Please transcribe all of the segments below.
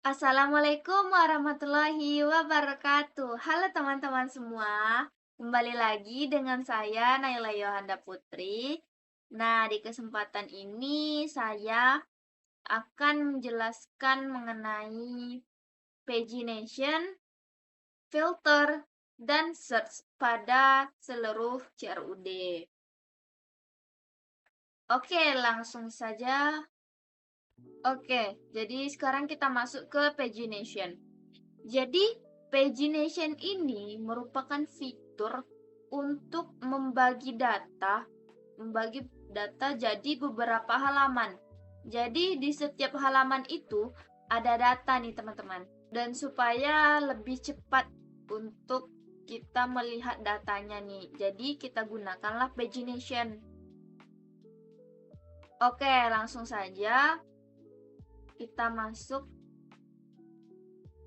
Assalamualaikum warahmatullahi wabarakatuh. Halo teman-teman semua, kembali lagi dengan saya Naila Yohanda Putri. Nah, di kesempatan ini saya akan menjelaskan mengenai pagination, filter, dan search pada seluruh CRUD. Oke, langsung saja. Oke, jadi sekarang kita masuk ke pagination. Jadi, pagination ini merupakan fitur untuk membagi data jadi beberapa halaman. Jadi, di setiap halaman itu ada data nih, teman-teman. Dan supaya lebih cepat untuk kita melihat datanya nih. Jadi, kita gunakanlah pagination. Oke, langsung saja kita masuk.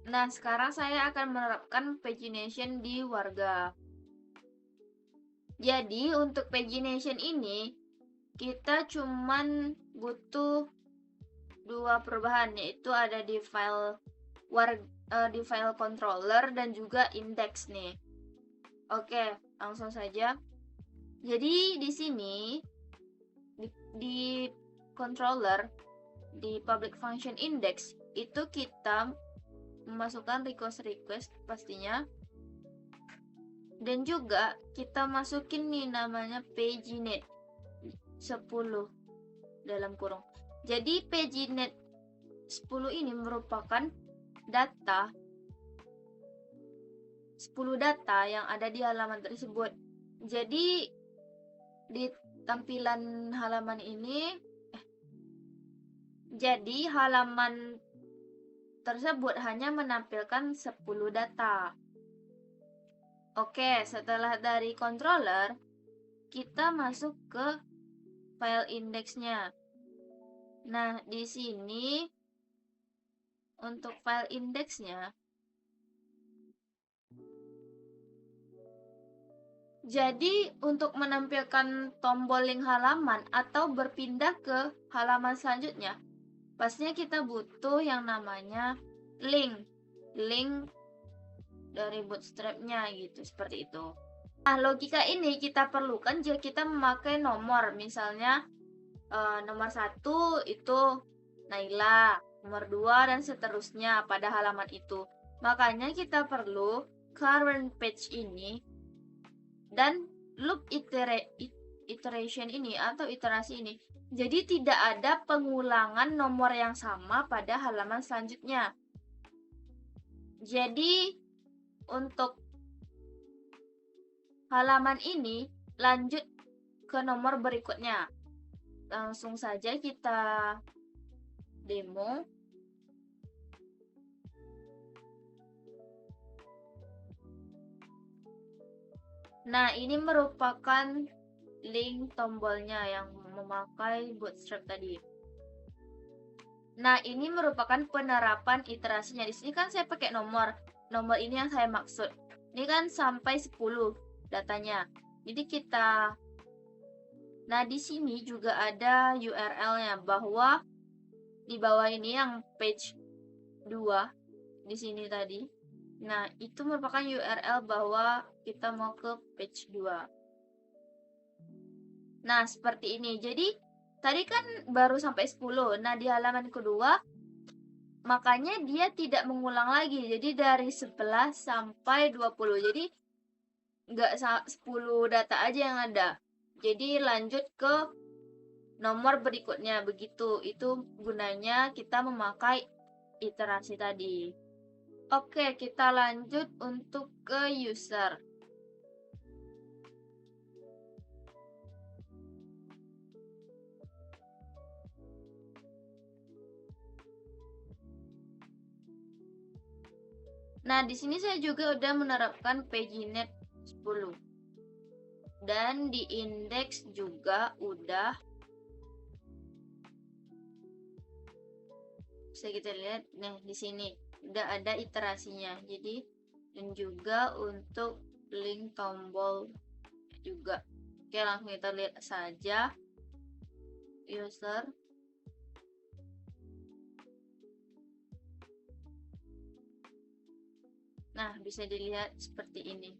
Nah, sekarang saya akan menerapkan pagination di warga. Jadi, untuk pagination ini, kita cuman butuh dua perubahan, yaitu ada di file controller dan juga index nih. Oke, langsung saja. Jadi, di sini, di controller, di public function index, itu kita memasukkan request pastinya. Dan juga kita masukin nih namanya paginet 10 dalam kurung. Jadi paginet 10 ini merupakan 10 data yang ada di halaman tersebut. Jadi di tampilan halaman ini jadi halaman tersebut hanya menampilkan 10 data. Oke, setelah dari controller, kita masuk ke file indexnya. Nah, di sini untuk file indexnya, jadi untuk menampilkan tombol link halaman atau berpindah ke halaman selanjutnya, pastinya kita butuh yang namanya link dari bootstrapnya gitu, seperti itu. Nah, logika ini kita perlukan jika kita memakai nomor, misalnya nomor 1 itu Naila, nomor 2 dan seterusnya pada halaman itu. Makanya kita perlu current page ini dan loop iteration ini atau iterasi ini. Jadi tidak ada pengulangan nomor yang sama pada halaman selanjutnya. Jadi untuk halaman ini lanjut ke nomor berikutnya. Langsung saja kita demo. Nah, ini merupakan link tombolnya yang memakai bootstrap tadi. Nah, ini merupakan penerapan iterasinya. Di sini kan saya pakai nomor. Nomor ini yang saya maksud. Ini kan sampai 10 datanya. Jadi kita Nah, di sini juga ada URL-nya bahwa di bawah ini yang page 2 di sini tadi. Nah, itu merupakan URL bahwa kita mau ke page 2. Nah, seperti ini. Jadi, tadi kan baru sampai 10. Nah, di halaman kedua, makanya dia tidak mengulang lagi. Jadi, dari 11 sampai 20. Jadi, nggak 10 data aja yang ada. Jadi, lanjut ke nomor berikutnya. Begitu. Itu gunanya kita memakai iterasi tadi. Oke, kita lanjut untuk ke user. Nah, di sini saya juga udah menerapkan paginet 10. Dan di indeks juga udah bisa kita lihat. Nah, di sini udah ada iterasinya. Jadi, dan juga untuk link tombol juga. Oke, langsung kita lihat saja user. Nah, bisa dilihat seperti ini.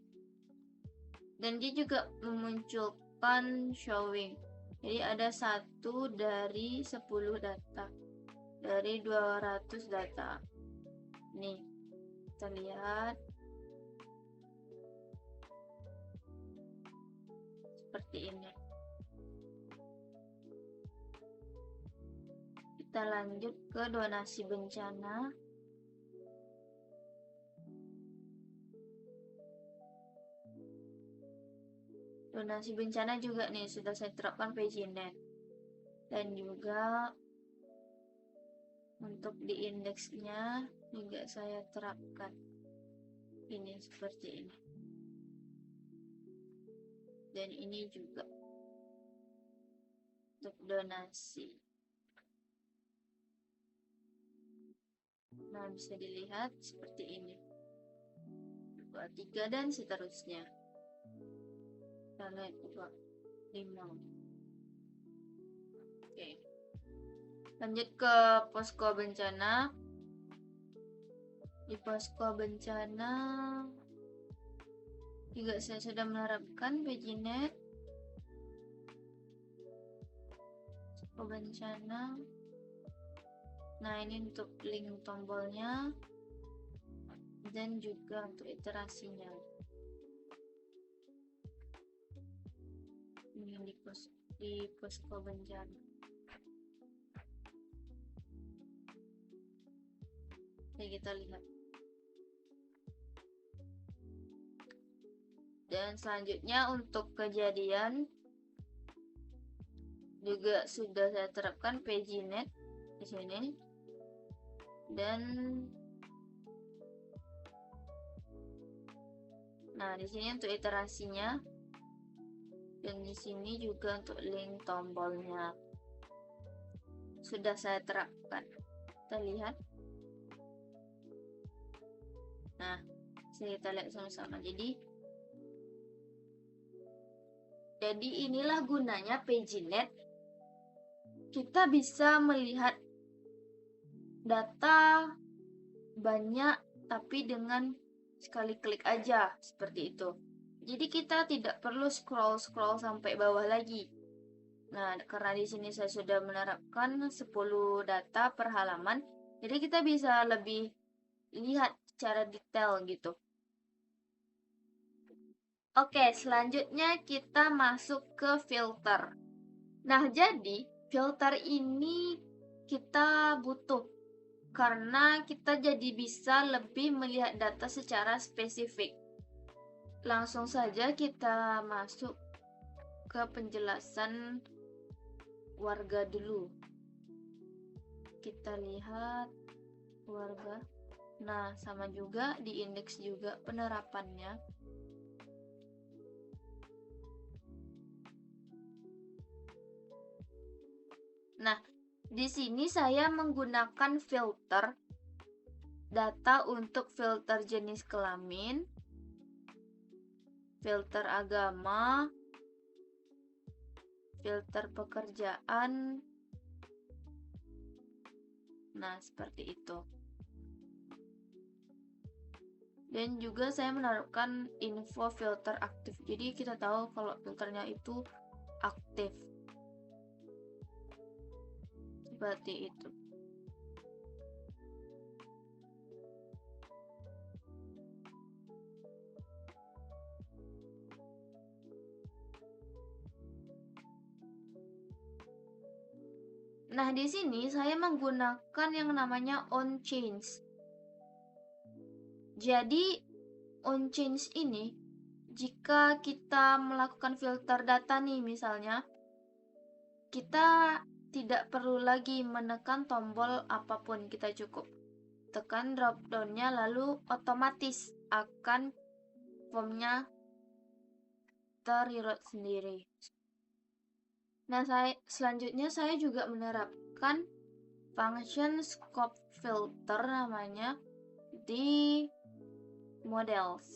Dan dia juga memunculkan showing. Jadi ada 1 dari 10 data. Dari 200 data. Nih, kita lihat. Seperti ini. Kita lanjut ke donasi bencana. Donasi bencana juga nih sudah saya terapkan PageNet. Dan juga untuk di indeksnya juga saya terapkan. Ini seperti ini. Dan ini juga untuk donasi. Nah, bisa dilihat seperti ini. 2, 3 dan seterusnya. Kita lihat 2, 5. Oke. Lanjut ke posko bencana. Di posko bencana juga saya sudah menerapkan PageNet. Posko bencana. Nah, ini untuk link tombolnya dan juga untuk iterasinya. Ini di posko bencana. Oke, kita lihat. Dan selanjutnya untuk kejadian juga sudah saya terapkan PageNet di sini. Dan nah, di sini untuk iterasinya. Dan di sini juga untuk link tombolnya sudah saya terapkan. Kita lihat. Nah, kita lihat sama-sama. Jadi inilah gunanya PageNet. Kita bisa melihat data banyak tapi dengan sekali klik aja, seperti itu. Jadi kita tidak perlu scroll sampai bawah lagi. Nah, karena di sini saya sudah menerapkan 10 data per halaman, jadi kita bisa lebih lihat secara detail gitu. Oke, selanjutnya kita masuk ke filter. Nah, jadi filter ini kita butuh karena kita jadi bisa lebih melihat data secara spesifik. Langsung saja kita masuk ke penjelasan warga dulu. Kita lihat warga. Nah, sama juga di indeks juga penerapannya. Nah, di sini saya menggunakan filter data untuk filter jenis kelamin, filter agama, filter pekerjaan. Nah, seperti itu. Dan juga saya menaruhkan info filter aktif. Jadi kita tahu kalau filternya itu aktif. Seperti itu. Nah, di sini saya menggunakan yang namanya on change. Jadi, on change ini jika kita melakukan filter data nih misalnya, kita tidak perlu lagi menekan tombol apapun, kita cukup tekan drop down-nya lalu otomatis akan formnya ter-reload sendiri. Nah, selanjutnya saya juga menerapkan function scope filter namanya di models.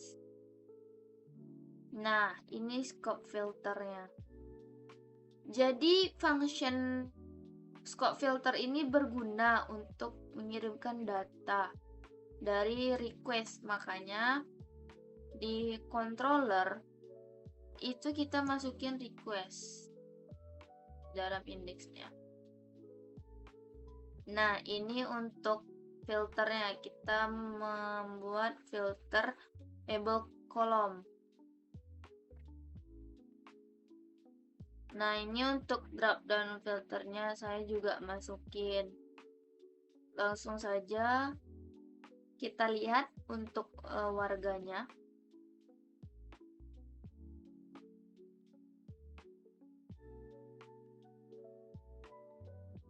Nah, ini scope filternya. Jadi function scope filter ini berguna untuk mengirimkan data dari request. Makanya di controller itu kita masukin request dalam indeksnya. Nah, ini untuk filternya. Kita membuat filter able column. Nah, ini untuk drop down filternya saya juga masukin. Langsung saja kita lihat untuk warganya.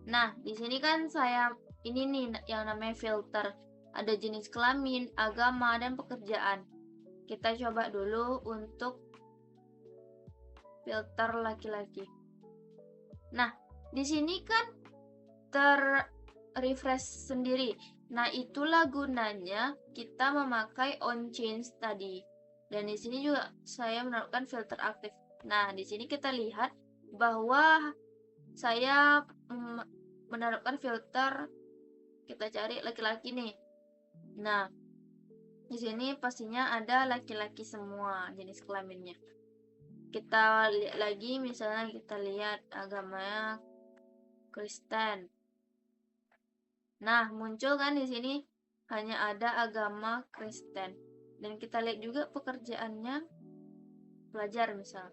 Nah, di sini kan saya ini nih yang namanya filter. Ada jenis kelamin, agama, dan pekerjaan. Kita coba dulu untuk filter laki-laki. Nah, di sini kan refresh sendiri. Nah, itulah gunanya kita memakai on change tadi. Dan di sini juga saya menerapkan filter aktif. Nah, di sini kita lihat bahwa saya menerapkan filter, kita cari laki-laki nih. Nah, di sini pastinya ada laki-laki semua jenis kelaminnya. Kita lihat lagi, misalnya kita lihat agamanya Kristen. Nah, muncul kan di sini hanya ada agama Kristen. Dan kita lihat juga pekerjaannya pelajar misal.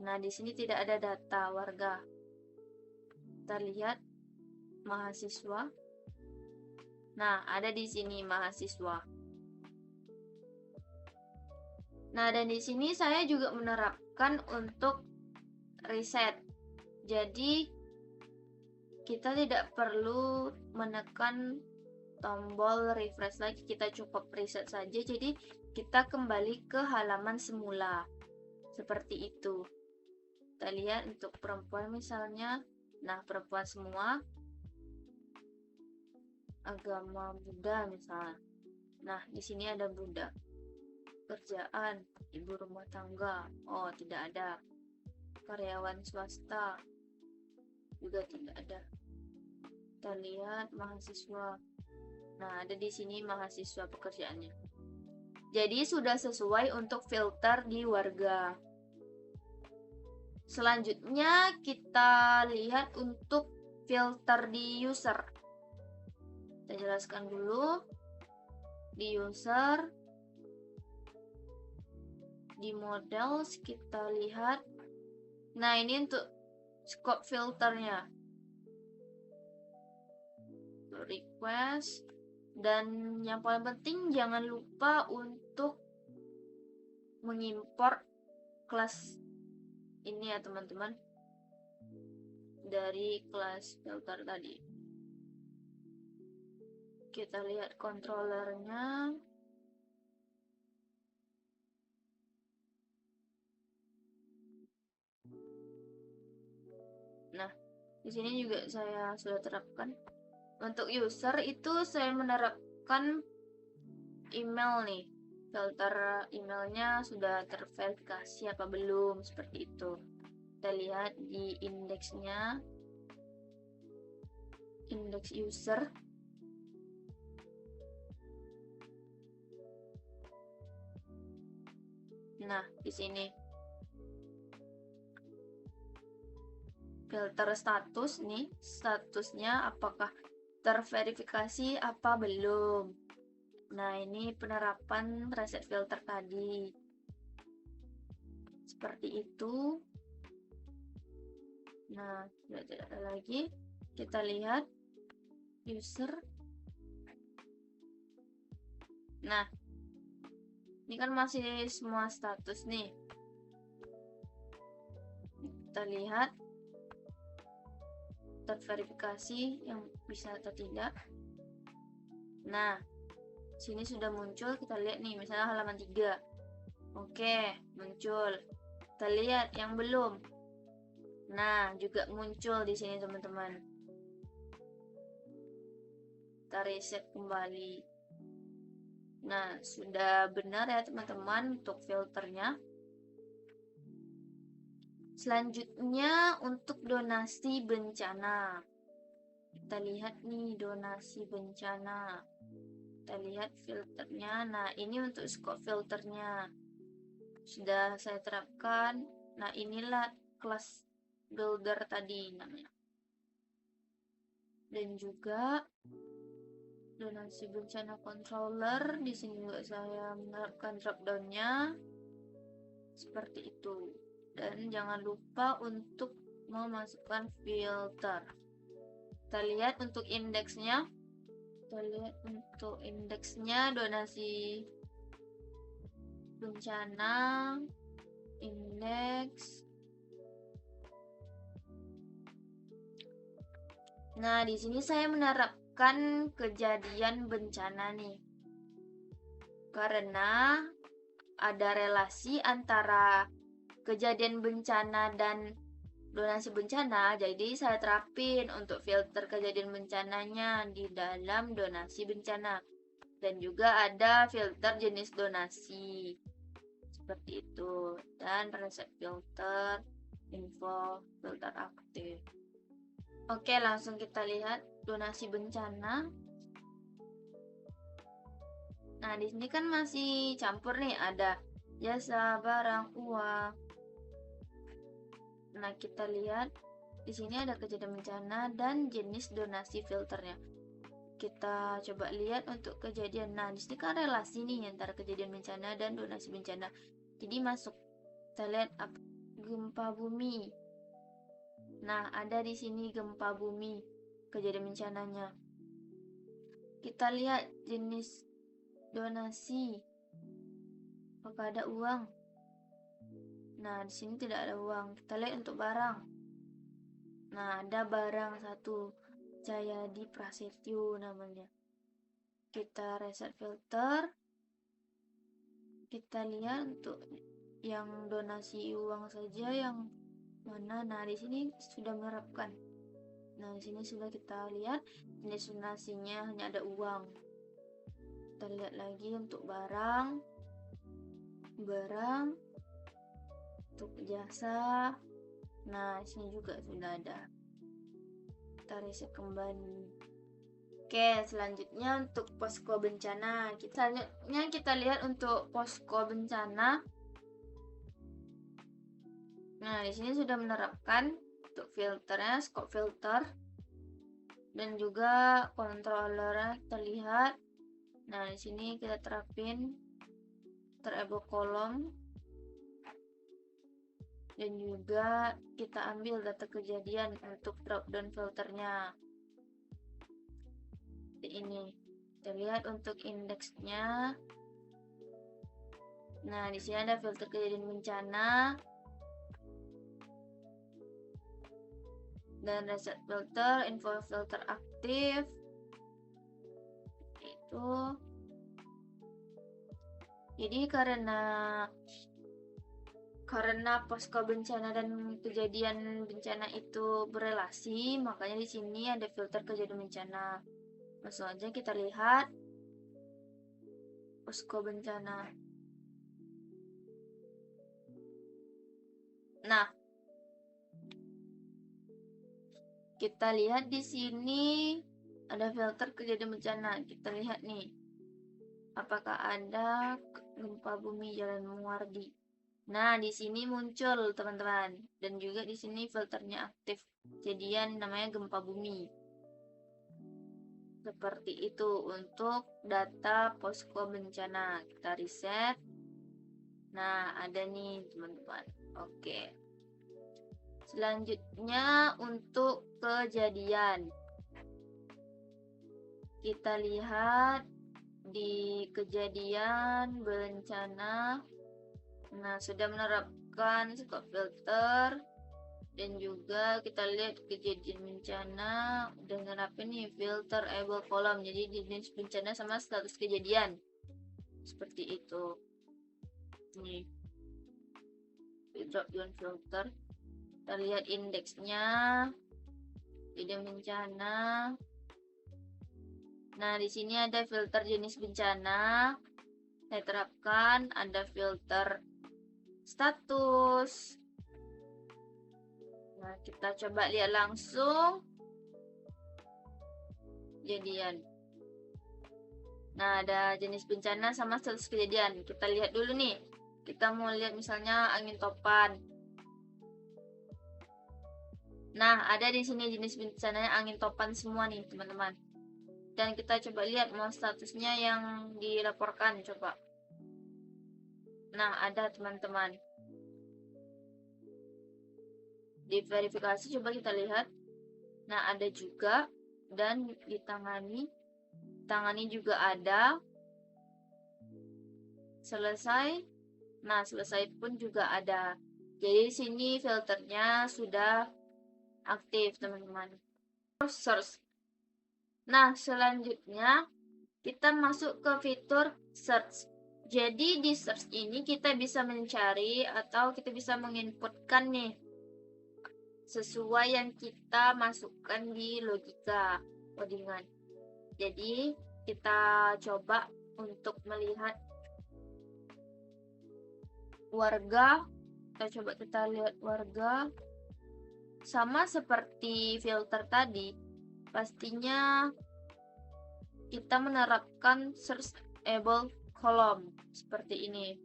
Nah, di sini tidak ada data warga. Kita lihat mahasiswa. Nah, ada di sini mahasiswa. Nah, dan di sini saya juga menerapkan untuk reset. Jadi, kita tidak perlu menekan tombol refresh lagi, kita cukup reset saja. Jadi, kita kembali ke halaman semula. Seperti itu. Kita lihat untuk perempuan misalnya. Nah, perempuan semua. Agama Buddha misalnya. Nah, di sini ada Buddha. Pekerjaan, ibu rumah tangga. Oh, tidak ada. Karyawan swasta. Juga tidak ada. Kita lihat mahasiswa. Nah, ada di sini mahasiswa pekerjaannya. Jadi sudah sesuai untuk filter di warga. Selanjutnya kita lihat untuk filter di user. Kita jelaskan dulu. Di user, di models kita lihat. Nah, ini untuk scope filternya. Request. Dan yang paling penting jangan lupa untuk mengimport kelas ini ya teman-teman, dari kelas filter tadi. Kita lihat controllernya. Nah, di sini juga saya sudah terapkan. Untuk user itu saya menerapkan email nih. Filter emailnya sudah terverifikasi apa belum, seperti itu. Kita lihat di indeksnya. Indeks user. Nah, di sini filter status nih, statusnya apakah terverifikasi apa belum. Nah, ini penerapan reset filter tadi. Seperti itu. Nah, tidak ada lagi. Kita lihat user. Nah, ini kan masih semua status nih. Kita lihat terverifikasi yang bisa atau tidak. Nah, sini sudah muncul, kita lihat nih, misalnya halaman 3. Oke, muncul. Kita lihat yang belum. Nah, juga muncul di sini teman-teman. Kita reset kembali. Nah, sudah benar ya teman-teman untuk filternya. Selanjutnya untuk donasi bencana. Kita lihat nih donasi bencana. Kita lihat filternya. Nah, ini untuk scope filternya. Sudah saya terapkan. Nah, inilah kelas builder tadi namanya. Dan juga donasi bencana controller. Di sini juga saya menerapkan dropdownnya seperti itu. Dan jangan lupa untuk memasukkan filter. Kita lihat untuk indeksnya. Kita lihat untuk indeksnya donasi bencana, indeks. Nah, di sini saya menerapkan kejadian bencana nih. Karena ada relasi antara kejadian bencana dan donasi bencana, jadi saya terapin untuk filter kejadian bencananya di dalam donasi bencana. Dan juga ada filter jenis donasi seperti itu, dan reset filter, info filter aktif. Oke, langsung kita lihat donasi bencana. Nah, di sini kan masih campur nih, ada jasa, barang, uang. Nah, kita lihat di sini ada kejadian bencana dan jenis donasi filternya. Kita coba lihat untuk kejadian. Nah, di sini kan relasi nih antara kejadian bencana dan donasi bencana. Jadi masuk. Kita lihat gempa bumi. Nah, ada di sini gempa bumi, kejadian bencananya. Kita lihat jenis donasi. Apakah ada uang? Nah, di sini tidak ada uang. Kita lihat untuk barang. Nah, ada barang satu, Jayadi Prasetyo namanya. Kita reset filter. Kita lihat untuk yang donasi uang saja yang mana. Nah, di sini sudah menerapkan. Nah, di sini sudah kita lihat jenis donasinya hanya ada uang. Kita lihat lagi untuk barang, untuk jasa. Nah, di sini juga sudah ada. Kita reset kembali. Oke, selanjutnya untuk posko bencana. Selanjutnya kita lihat untuk posko bencana. Nah, di sini sudah menerapkan untuk filternya, scope filter, dan juga controllernya kita lihat. Nah, di sini kita terapin terable kolom, dan juga kita ambil data kejadian untuk dropdown filternya. Ini kita lihat untuk indeksnya. Nah, di sini ada filter kejadian bencana dan reset filter, info filter aktif. Itu. Jadi karena posko bencana dan kejadian bencana itu berelasi, makanya di sini ada filter kejadian bencana. Langsung aja kita lihat posko bencana. Nah, kita lihat di sini ada filter kejadian bencana. Kita lihat nih, apakah ada gempa bumi Jalan Muardi. Nah, di sini muncul teman-teman, dan juga di sini filternya aktif. Kejadian namanya gempa bumi. Seperti itu untuk data posko bencana. Kita reset. Nah, ada nih teman-teman. Oke. Selanjutnya untuk kejadian. Kita lihat di kejadian bencana. Nah, sudah menerapkan scope filter. Dan juga kita lihat kejadian bencana udah nerapin nih filter able column, jadi jenis bencana sama status kejadian seperti itu. Nih drop down filter, kita lihat indeksnya, kejadian bencana. Nah, di sini ada filter jenis bencana saya terapkan, ada filter status. Nah, kita coba lihat langsung kejadian. Nah, ada jenis bencana sama status kejadian. Kita lihat dulu nih. Kita mau lihat misalnya angin topan. Nah, ada di sini jenis bencananya angin topan semua nih, teman-teman. Dan kita coba lihat mau statusnya yang dilaporkan, coba. Nah, ada teman-teman. Di verifikasi coba kita lihat. Nah, ada juga dan ditangani. Tangani juga ada. Selesai. Nah, selesai pun juga ada. Jadi sini filternya sudah aktif, teman-teman. Terus search. Nah, selanjutnya kita masuk ke fitur search. Jadi di search ini kita bisa mencari atau kita bisa menginputkan nih sesuai yang kita masukkan di logika codingan. Jadi kita coba untuk melihat warga. Kita lihat warga. Sama seperti filter tadi, pastinya kita menerapkan searchable column seperti ini.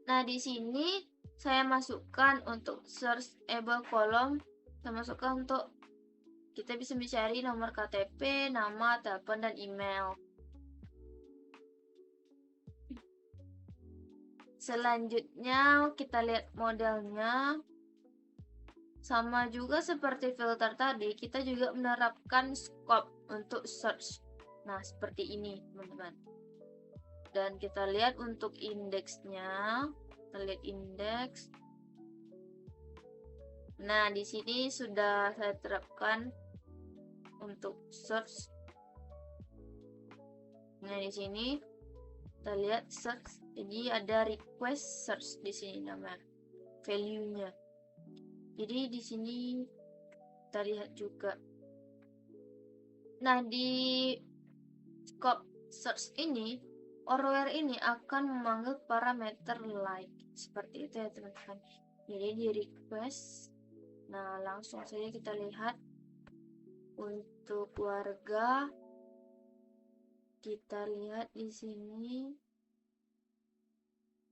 Nah, di sini saya masukkan untuk searchable column, saya masukkan untuk kita bisa mencari nomor KTP, nama, telepon, dan email. Selanjutnya kita lihat modelnya. Sama juga seperti filter tadi, kita juga menerapkan scope untuk search. Nah, seperti ini, teman-teman. Dan kita lihat untuk indeksnya. Kita lihat indeks. Nah, di sini sudah saya terapkan untuk search. Nah, di sini kita lihat search. Jadi ada request search di sini namanya. Value-nya. Jadi di sini kita lihat juga. Nah, di scope search ini, ORWARE ini akan memanggil parameter like. Seperti itu ya, teman-teman. Jadi di request. Nah, langsung saja kita lihat untuk warga. Kita lihat di sini.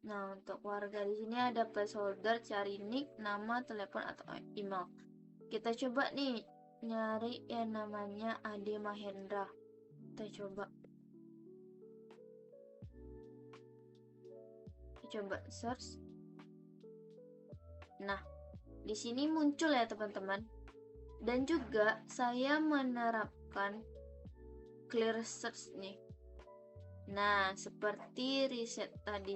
Nah, untuk warga di sini ada placeholder, cari nick, nama, telepon atau email. Kita coba nih nyari yang namanya Ade Mahendra. Kita coba. Search. Nah, di sini muncul ya, teman-teman. Dan juga saya menerapkan clear search nih. Nah, seperti reset tadi.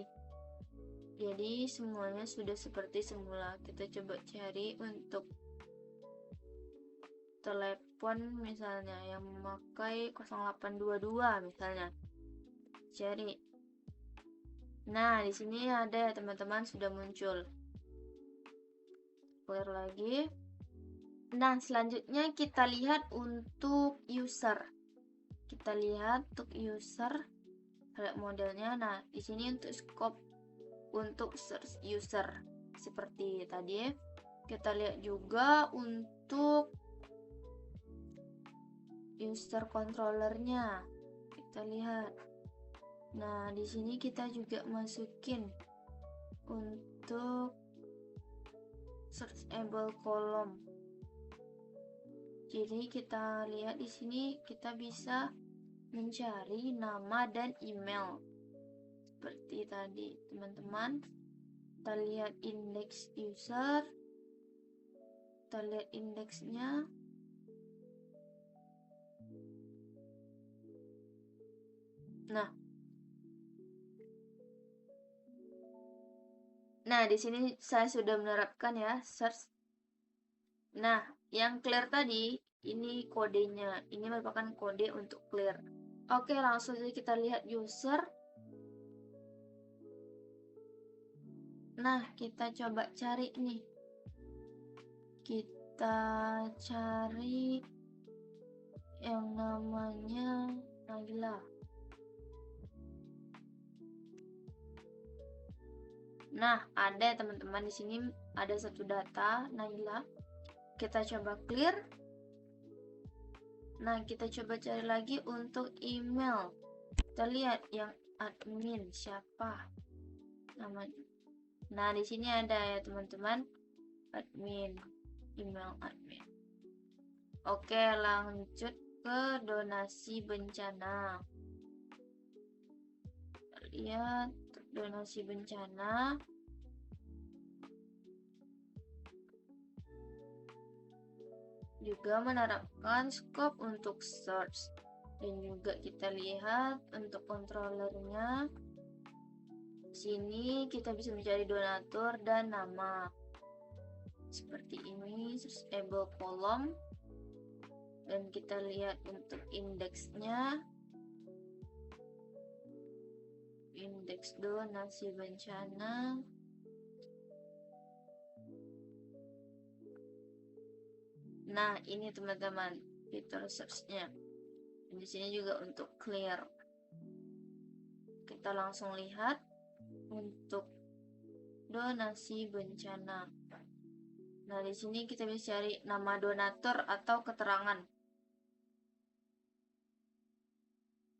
Jadi semuanya sudah seperti semula. Kita coba cari untuk telepon misalnya yang memakai 0822 misalnya. Cari. Nah, di sini ada ya, teman-teman, sudah muncul. Clear lagi. Nah, selanjutnya kita lihat untuk user. Kita lihat untuk user, lihat modelnya. Nah, di sini untuk scope untuk search user seperti tadi. Kita lihat juga untuk user controllernya. Kita lihat. Nah, di sini kita juga masukin untuk searchable column. Jadi kita lihat di sini kita bisa mencari nama dan email. Seperti tadi, teman-teman. Kita lihat indeks user. Kita lihat indeksnya. Nah, di sini saya sudah menerapkan ya search. Nah, yang clear tadi ini kodenya. Ini merupakan kode untuk clear. Oke, langsung saja kita lihat user. Nah, kita coba cari nih. Kita cari yang namanya Nagila. Nah, ada teman-teman, di sini ada satu data Nagila. Kita coba clear. Nah, kita coba cari lagi untuk email. Kita lihat yang admin siapa namanya. Nah, di sini ada ya teman-teman, admin, email admin. Oke, lanjut ke donasi bencana. Lihat donasi bencana. Juga menerapkan scope untuk search. Dan juga kita lihat untuk controllernya. Sini kita bisa mencari donatur dan nama. Seperti ini, searchable column. Dan kita lihat untuk indeksnya. Indeks donasi bencana. Nah, ini teman-teman fitur search-nya. Di sini juga untuk clear. Kita langsung lihat untuk donasi bencana. Nah, di sini kita bisa cari nama donatur atau keterangan.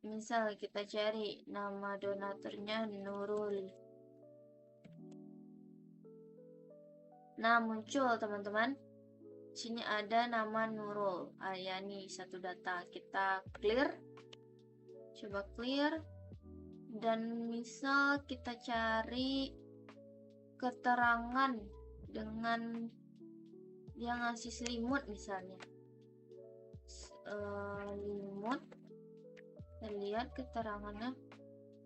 Misal kita cari nama donaturnya Nurul. Nah, muncul teman-teman. Sini ada nama Nurul Ayani, satu data. Kita clear. Coba clear. Dan misal kita cari keterangan dengan dia ngasih selimut misalnya. Selimut. Kita lihat keterangannya.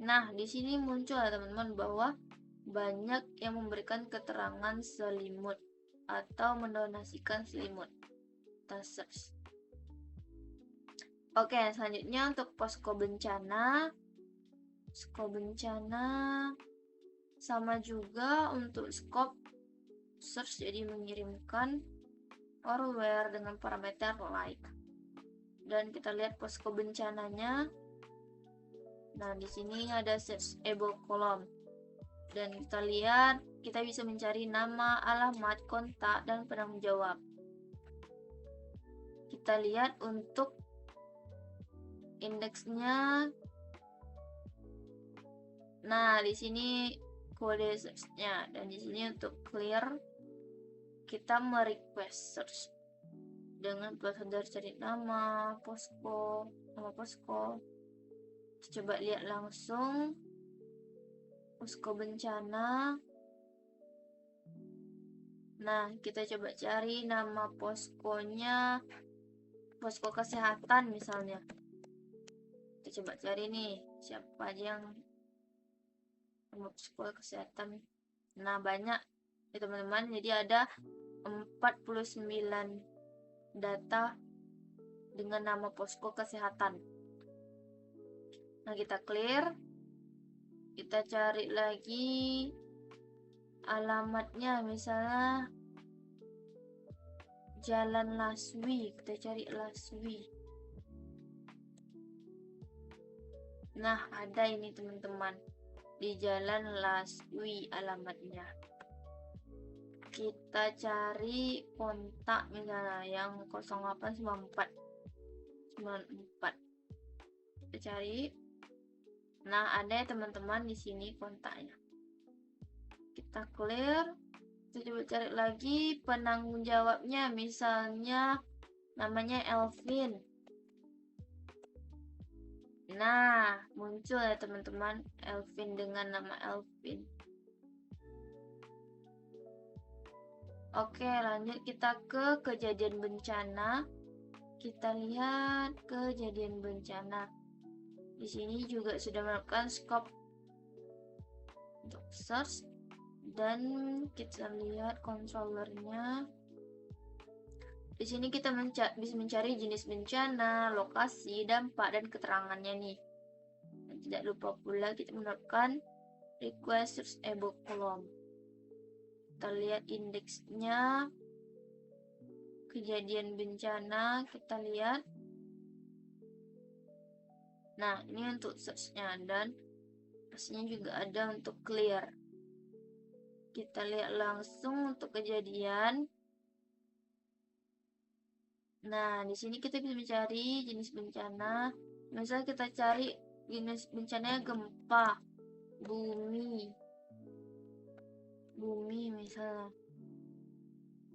Nah, di sini muncul ya teman-teman bahwa banyak yang memberikan keterangan selimut atau mendonasikan selimut. Kita search. Oke, selanjutnya untuk posko bencana. Posko bencana sama juga untuk scope search, jadi mengirimkan forward dengan parameter like. Dan kita lihat posko bencananya. Nah, di sini ada searchable column. Dan kita lihat, kita bisa mencari nama, alamat, kontak, dan penanggung jawab. Kita lihat untuk indeksnya. Nah, di sini kode search-nya. Dan di sini untuk clear, kita merequest search dengan prosedur cari nama posko. Coba lihat langsung posko bencana. Nah, kita coba cari nama poskonya, posko kesehatan misalnya. Kita coba cari nih, siapa aja yang nama posko kesehatan. Nah, banyak ya teman-teman. Jadi ada 49 data dengan nama posko kesehatan. Nah, kita clear. Kita cari lagi alamatnya, misalnya Jalan Laswi. Kita cari Laswi. Nah, ada ini teman-teman, di Jalan Laswi alamatnya. Kita cari kontak misalnya yang 0894. Kita cari. Nah, ada ya teman-teman di sini kontaknya. Kita clear. Kita coba cari lagi penanggung jawabnya, misalnya namanya Elvin. Nah, muncul ya teman-teman, Elvin dengan nama Elvin. Oke, lanjut kita ke kejadian bencana. Kita lihat kejadian bencana. Di sini juga sudah melakukan scope untuk search, dan kita lihat controllernya. Di sini kita bisa mencari jenis bencana, lokasi, dampak, dan keterangannya nih. Dan tidak lupa pula kita menerapkan request searchable column. Kita lihat indeksnya, kejadian bencana, kita lihat. Nah, ini untuk search-nya, dan pastinya juga ada untuk clear. Kita lihat langsung untuk kejadian. Nah, di sini kita bisa mencari jenis bencana. Misal kita cari jenis bencananya gempa, bumi, misalnya.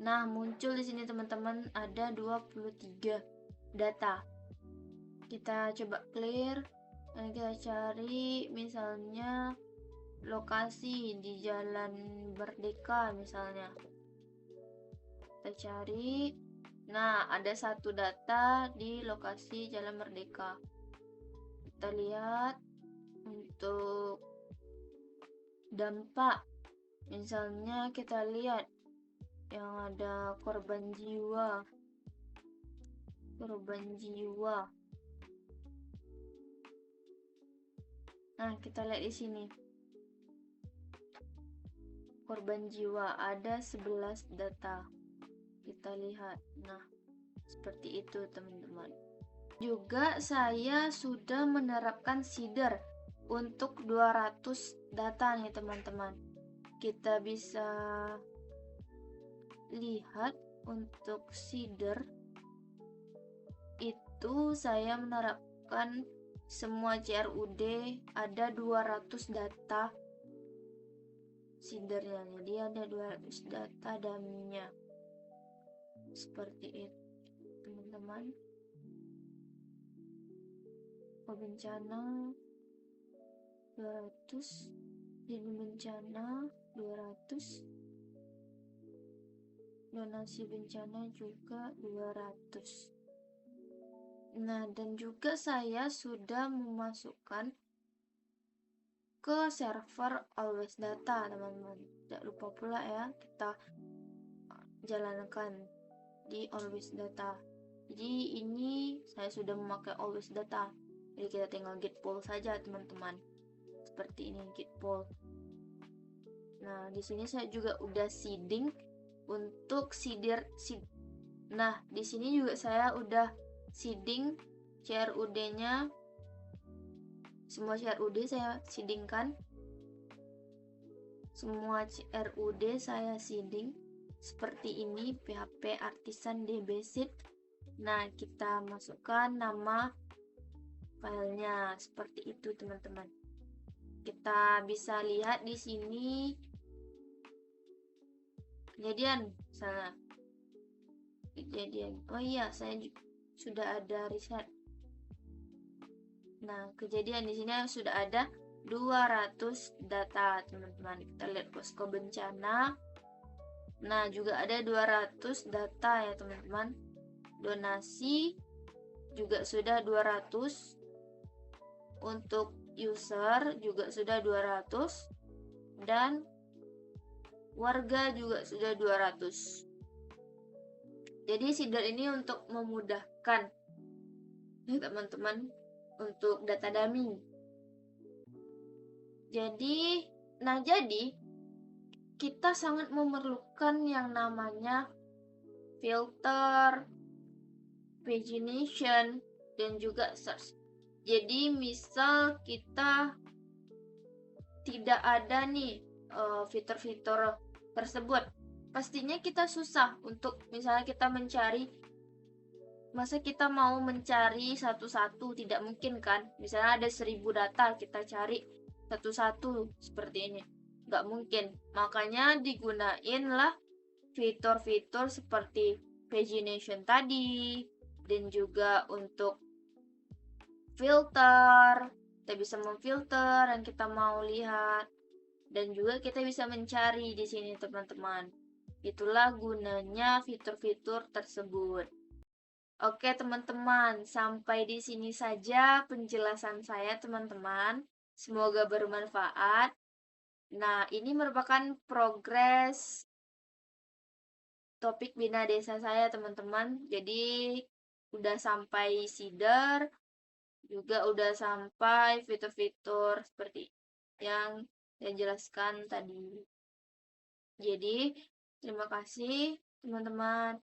Nah, muncul di sini teman-teman ada 23 data. Kita coba clear dan kita cari misalnya lokasi di Jalan Merdeka misalnya. Kita cari. Nah, ada satu data di lokasi Jalan Merdeka. Kita lihat untuk dampak. Misalnya kita lihat yang ada korban jiwa. Nah, kita lihat di sini. Korban jiwa ada 11 data. Kita lihat. Nah, seperti itu teman-teman. Juga saya sudah menerapkan seeder untuk 200 data nih teman-teman. Kita bisa lihat untuk seeder itu saya menerapkan semua CRUD ada 200 data seedernya. Jadi ada 200 data dummy-nya. Seperti itu teman-teman. Bencana 200, jadi bencana 200, donasi bencana juga 200. Nah, dan juga saya sudah memasukkan ke server Always Data teman-teman. Tidak lupa pula ya, kita jalankan di Always Data. Jadi ini saya sudah memakai Always Data. Jadi kita tinggal git pull saja teman-teman. Seperti ini git pull. Nah, di sini saya juga udah seeding untuk Nah, di sini juga saya udah seeding CRUD-nya. Semua CRUD saya seedingkan. Semua CRUD saya seeding seperti ini, PHP Artisan DB Seed. Nah, kita masukkan nama filenya seperti itu teman-teman. Kita bisa lihat di sini kejadian misalnya. Kejadian. Oh iya, saya sudah ada riset. Nah, kejadian di sini sudah ada 200 data, teman-teman. Kita lihat posko bencana. Nah, juga ada 200 data ya, teman-teman. Donasi juga sudah 200. Untuk user juga sudah 200 dan warga juga sudah 200. Jadi seeder ini untuk memudahkan teman-teman untuk data dummy. Jadi kita sangat memerlukan yang namanya filter, pagination, dan juga search. Jadi misal kita tidak ada nih fitur-fitur tersebut, pastinya kita susah untuk misalnya kita mencari. Masa kita mau mencari satu-satu, tidak mungkin kan? Misalnya ada 1000 data, kita cari satu-satu seperti ini, nggak mungkin. Makanya digunainlah fitur-fitur seperti pagination tadi, dan juga untuk filter, kita bisa memfilter yang kita mau lihat, dan juga kita bisa mencari di sini teman-teman. Itulah gunanya fitur-fitur tersebut. Oke teman-teman, sampai di sini saja penjelasan saya teman-teman. Semoga bermanfaat. Nah, ini merupakan progres topik Bina Desa saya teman-teman. Jadi udah sampai seeder, juga udah sampai fitur-fitur seperti yang saya jelaskan tadi. Jadi terima kasih teman-teman.